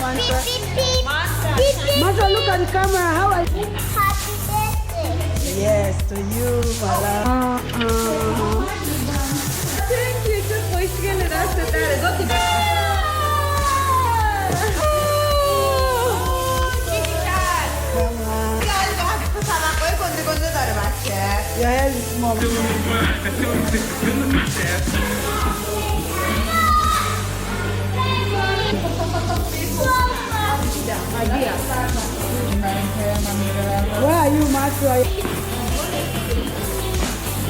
Mantra. Beep, beep, beep, beep, Mantra, look at the camera. How are you? Happy birthday. Yes, to you, my love. Sürekli çok hoş gelir aslında. Zoki. Come on. Your hair is small. Where are you, Mantra?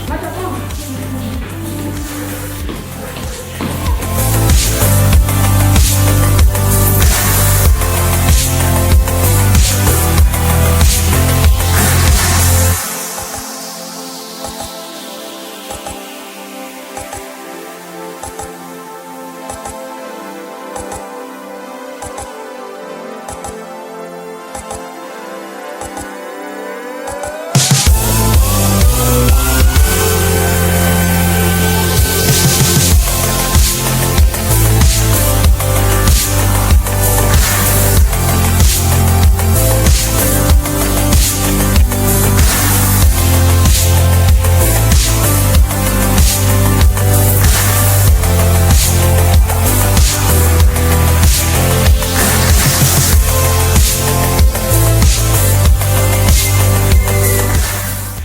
Mantra, come.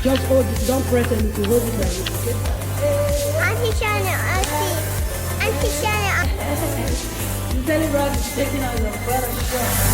Just hold it, don't press anything, hold it like this, okay? Auntie Shana, Auntie Shana. You tell him, brother, taking out your brother.